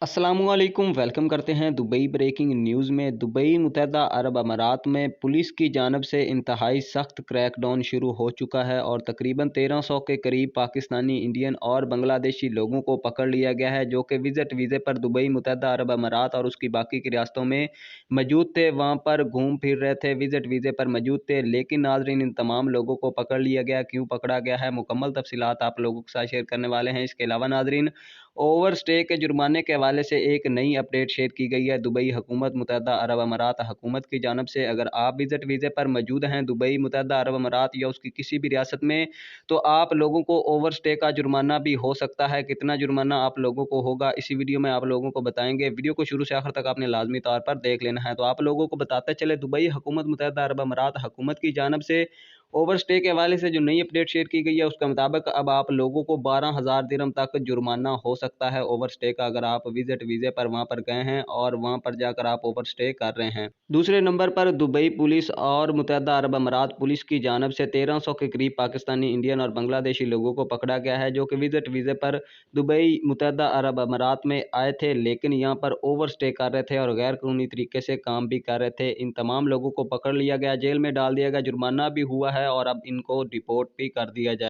अस्सलामुअलैकुम वेलकम करते हैं दुबई ब्रेकिंग न्यूज़ में। दुबई मुत्तहदा अरब अमारात में पुलिस की जानब से इंतहाई सख्त क्रैकडाउन शुरू हो चुका है और तकरीबन 1300 के करीब पाकिस्तानी, इंडियन और बांग्लादेशी लोगों को पकड़ लिया गया है, जो कि विज़िट वीज़े पर दुबई मुत्तहदा अरब अमारात और उसकी बाकी की रियासतों में मौजूद थे, वहाँ पर घूम फिर रहे थे, विज़िट वीज़े पर मौजूद थे। लेकिन नाज़रीन, इन तमाम लोगों को पकड़ लिया गया। क्यों पकड़ा गया है, मुकम्मल तफसीलात आप लोगों के साथ शेयर करने वाले हैं। इसके अलावा नाज़रीन, ओवर स्टे के जुर्माने के हवाले से एक नई अपडेट शेयर की गई है दुबई हुकूमत मुत्तहदा अरब अमारात हुकूमत की जानब से। अगर आप विजिट वीज़े पर मौजूद हैं दुबई मुत्तहदा अरब अमारात या उसकी किसी भी रियासत में, तो आप लोगों को ओवर स्टे का जुर्माना भी हो सकता है। कितना जुर्माना आप लोगों को होगा, इसी वीडियो में आप लोगों को बताएंगे। वीडियो को शुरू से आखिर तक आपने लाजमी तौर पर देख लेना है। तो आप लोगों को बताते चले, दुबई हुकूमत मुत्तहदा अरब अमारात हुकूमत की जानब से ओवर स्टे के हवाले से जो नई अपडेट शेयर की गई है, उसके मुताबिक अब आप लोगों को 12,000 दिरहम तक जुर्माना हो सकता है ओवर स्टे का, अगर आप विजिट वीज़े पर वहां पर गए हैं और वहां पर जाकर आप ओवर स्टे कर रहे हैं। दूसरे नंबर पर दुबई पुलिस और मुत्तहदा अरब अमारात पुलिस की जानब से 1300 के करीब पाकिस्तानी, इंडियन और बांग्लादेशी लोगों को पकड़ा गया है, जो कि विजिट वीज़े पर दुबई मुत्तहदा अरब अमारात में आए थे, लेकिन यहाँ पर ओवर स्टे कर रहे थे और गैर कानूनी तरीके से काम भी कर रहे थे। इन तमाम लोगों को पकड़ लिया गया, जेल में डाल दिया गया, जुर्माना भी हुआ है और अब इनको डिपोर्ट भी कर दिया जाए।